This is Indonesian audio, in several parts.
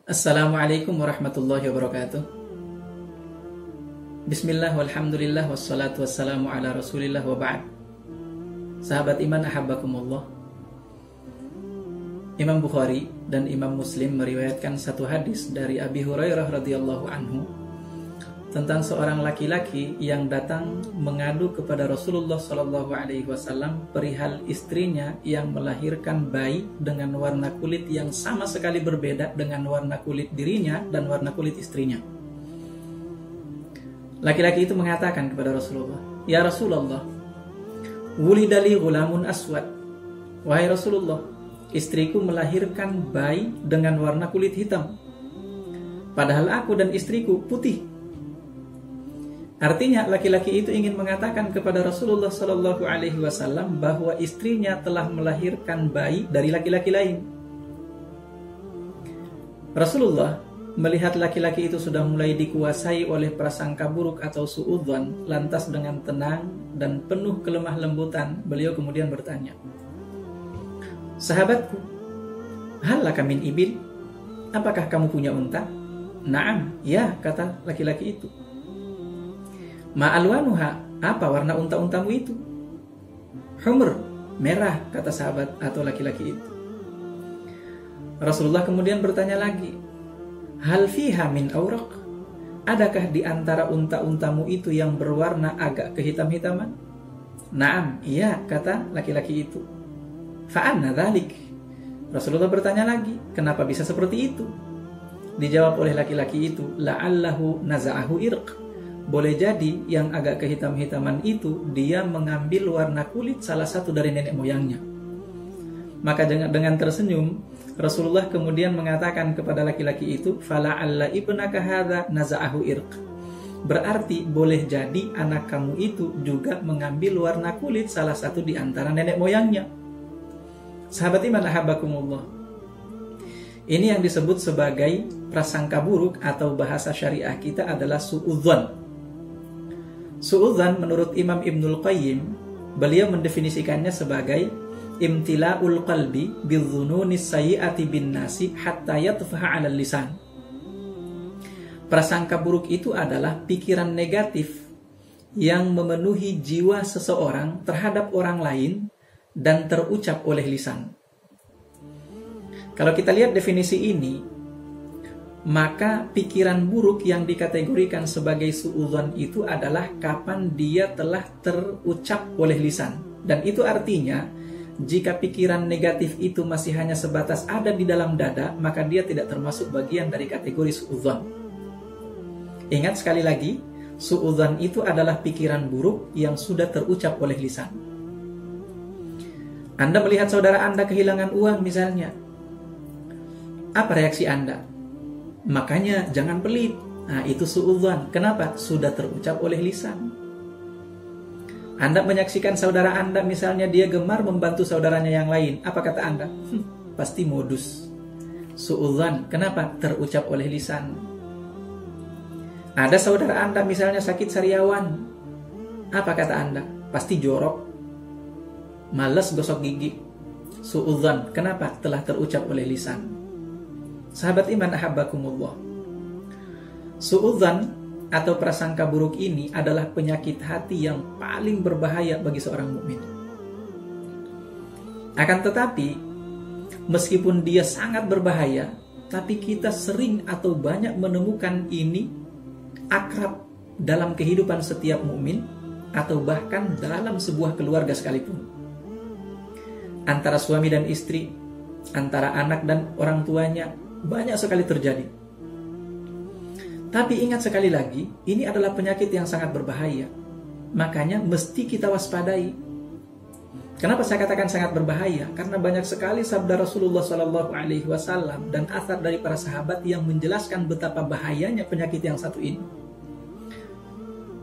Assalamualaikum warahmatullahi wabarakatuh. Bismillah walhamdulillah wassalatu wassalamu ala rasulillah wa ba'd. Sahabat iman ahabbakumullah. Imam Bukhari dan Imam Muslim meriwayatkan satu hadis dari Abi Hurairah radhiyallahu anhu tentang seorang laki-laki yang datang mengadu kepada Rasulullah SAW perihal istrinya yang melahirkan bayi dengan warna kulit yang sama sekali berbeda dengan warna kulit dirinya dan warna kulit istrinya. Laki-laki itu mengatakan kepada Rasulullah, "Ya Rasulullah, wulidali gulamun aswad." Wahai Rasulullah, istriku melahirkan bayi dengan warna kulit hitam, padahal aku dan istriku putih. Artinya laki-laki itu ingin mengatakan kepada Rasulullah SAW bahwa istrinya telah melahirkan bayi dari laki-laki lain. Rasulullah melihat laki-laki itu sudah mulai dikuasai oleh prasangka buruk atau suudzon, lantas dengan tenang dan penuh kelemah lembutan beliau kemudian bertanya, "Sahabatku, hal laka min ibil? Apakah kamu punya unta?" "Na'am, ya," kata laki-laki itu. "Ma'alwanuha, apa warna unta-untamu itu?" "Humr, merah," kata sahabat atau laki-laki itu. Rasulullah kemudian bertanya lagi, "Hal fiha min awraq? Adakah di antara unta-untamu itu yang berwarna agak kehitam-hitaman?" "Na'am, iya," kata laki-laki itu. "Fa'anna dhalik?" Rasulullah bertanya lagi, "Kenapa bisa seperti itu?" Dijawab oleh laki-laki itu, "La'allahu naza'ahu irq." Boleh jadi yang agak kehitam-hitaman itu dia mengambil warna kulit salah satu dari nenek moyangnya. Maka dengan tersenyum Rasulullah kemudian mengatakan kepada laki-laki itu, "Fala'alla ibnaka hadza naza'ahu irq." Berarti boleh jadi anak kamu itu juga mengambil warna kulit salah satu di antara nenek moyangnya. Sahabat iman ahabbakumullah. Ini yang disebut sebagai prasangka buruk atau bahasa syariah kita adalah suudzon. Suudzon menurut Imam Ibnul Qayyim, beliau mendefinisikannya sebagai imtila'ul qalbi bidzununis sayyi'ati bin nasi hatta yatfaha 'alal lisan. Prasangka buruk itu adalah pikiran negatif yang memenuhi jiwa seseorang terhadap orang lain dan terucap oleh lisan. Kalau kita lihat definisi ini, maka pikiran buruk yang dikategorikan sebagai suudzon itu adalah kapan dia telah terucap oleh lisan. Dan itu artinya, jika pikiran negatif itu masih hanya sebatas ada di dalam dada, maka dia tidak termasuk bagian dari kategori suudzon. Ingat sekali lagi, suudzon itu adalah pikiran buruk yang sudah terucap oleh lisan. Anda melihat saudara Anda kehilangan uang misalnya, apa reaksi Anda? Makanya jangan pelit. Nah, itu suudzon. Kenapa? Sudah terucap oleh lisan. Anda menyaksikan saudara Anda misalnya dia gemar membantu saudaranya yang lain. Apa kata Anda? Pasti modus. Suudzon. Kenapa? Terucap oleh lisan. Ada saudara Anda misalnya sakit sariawan. Apa kata Anda? Pasti jorok. Malas gosok gigi. Suudzon. Kenapa? Telah terucap oleh lisan. Sahabat iman ahabbakumullah. Suudzon atau prasangka buruk ini adalah penyakit hati yang paling berbahaya bagi seorang mukmin. Akan tetapi, meskipun dia sangat berbahaya, tapi kita sering atau banyak menemukan ini akrab dalam kehidupan setiap mukmin atau bahkan dalam sebuah keluarga sekalipun. Antara suami dan istri, antara anak dan orang tuanya, banyak sekali terjadi. Tapi ingat sekali lagi, ini adalah penyakit yang sangat berbahaya. Makanya mesti kita waspadai. Kenapa saya katakan sangat berbahaya? Karena banyak sekali sabda Rasulullah SAW dan athar dari para sahabat yang menjelaskan betapa bahayanya penyakit yang satu ini.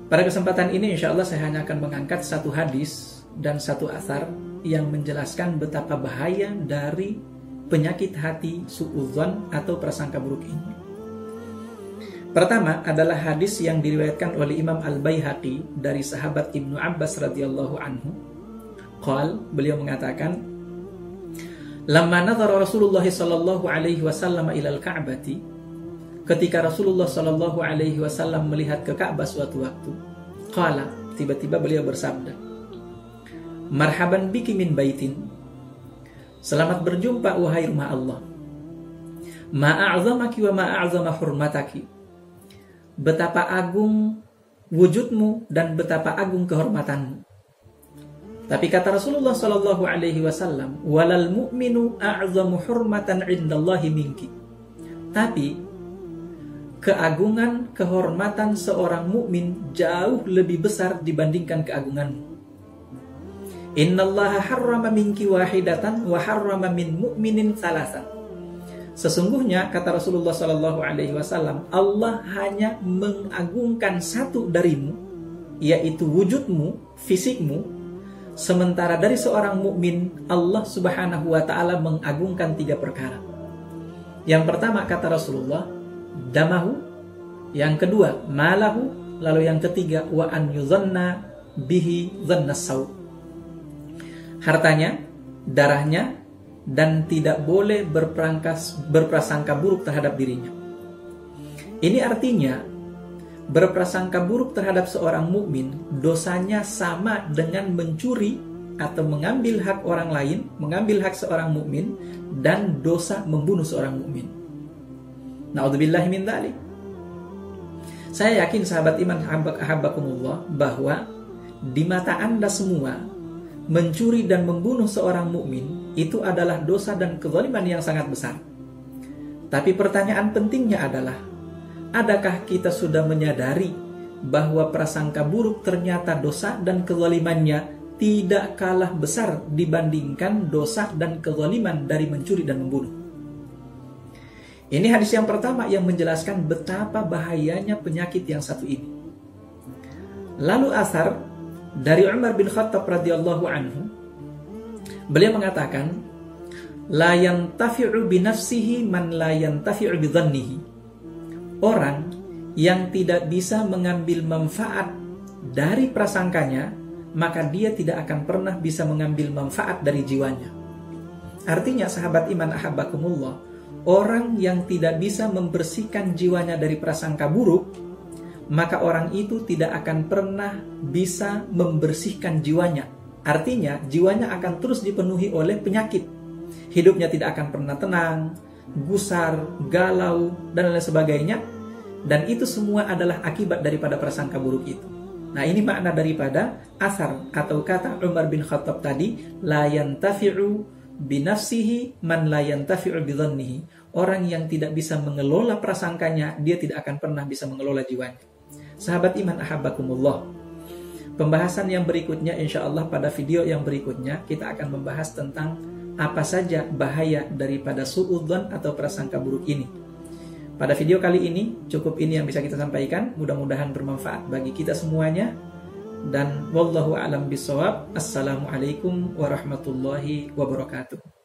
Pada kesempatan ini insya Allah saya hanya akan mengangkat satu hadis dan satu athar yang menjelaskan betapa bahaya dari penyakit hati suudzon atau prasangka buruk ini. Pertama adalah hadis yang diriwayatkan oleh Imam Al-Baihaqi dari sahabat Ibnu Abbas radhiyallahu anhu. Beliau mengatakan, Lamma nadhara Rasulullah sallallahu alaihi wasallam ila al-Ka'bati, ketika Rasulullah sallallahu alaihi wasallam melihat ke Ka'bah suatu waktu, qala, tiba-tiba beliau bersabda, marhaban biki min baitin, selamat berjumpa wahai rumah Allah, ma'a'zamaki wa ma'a'zama hurmataki, betapa agung wujudmu dan betapa agung kehormatanmu. Tapi kata Rasulullah sallallahu alaihi wasallam, walal mu'minu a'zamu hurmatan 'indallahi minki. Tapi keagungan, kehormatan seorang mukmin jauh lebih besar dibandingkan keagunganmu. Innallaha harrama minki wahidatan wa harrama min mu'minin salasan. Sesungguhnya kata Rasulullah sallallahu alaihi wasallam, Allah hanya mengagungkan satu darimu, yaitu wujudmu, fisikmu. Sementara dari seorang mukmin, Allah Subhanahu wa taala mengagungkan 3 perkara. Yang pertama kata Rasulullah, damahu, yang kedua malahu, lalu yang ketiga wa an yuzanna bihi dzannas sau. Hartanya, darahnya, dan tidak boleh berprasangka buruk terhadap dirinya. Ini artinya berprasangka buruk terhadap seorang mukmin dosanya sama dengan mencuri atau mengambil hak orang lain, mengambil hak seorang mukmin, dan dosa membunuh seorang mukmin. Na'udzubillahi min dzalik. Saya yakin sahabat iman ahabbakumullah bahwa di mata Anda semua mencuri dan membunuh seorang mukmin itu adalah dosa dan kezaliman yang sangat besar. Tapi pertanyaan pentingnya adalah, adakah kita sudah menyadari bahwa prasangka buruk ternyata dosa dan kezalimannya tidak kalah besar dibandingkan dosa dan kezaliman dari mencuri dan membunuh? Ini hadis yang pertama yang menjelaskan betapa bahayanya penyakit yang satu ini. Lalu asar dari Umar bin Khattab radhiyallahu anhu, beliau mengatakan, la yantafi'u bi nafsihi man la yantafi'u bi dhannihi. Orang yang tidak bisa mengambil manfaat dari prasangkanya, maka dia tidak akan pernah bisa mengambil manfaat dari jiwanya. Artinya sahabat iman ahabbakumullah, orang yang tidak bisa membersihkan jiwanya dari prasangka buruk, maka orang itu tidak akan pernah bisa membersihkan jiwanya. Artinya jiwanya akan terus dipenuhi oleh penyakit. Hidupnya tidak akan pernah tenang, gusar, galau, dan lain sebagainya. Dan itu semua adalah akibat daripada prasangka buruk itu. Nah, ini makna daripada asar atau kata Umar bin Khattab tadi, la yantafi'u binafsihi man la yantafi'u bidhannihi. Orang yang tidak bisa mengelola prasangkanya, dia tidak akan pernah bisa mengelola jiwanya. Sahabat iman ahabbakumullah, pembahasan yang berikutnya insyaallah pada video yang berikutnya kita akan membahas tentang apa saja bahaya daripada suudzon atau prasangka buruk ini. Pada video kali ini cukup ini yang bisa kita sampaikan, mudah-mudahan bermanfaat bagi kita semuanya, dan wallahu a'lam bishawab. Assalamualaikum warahmatullahi wabarakatuh.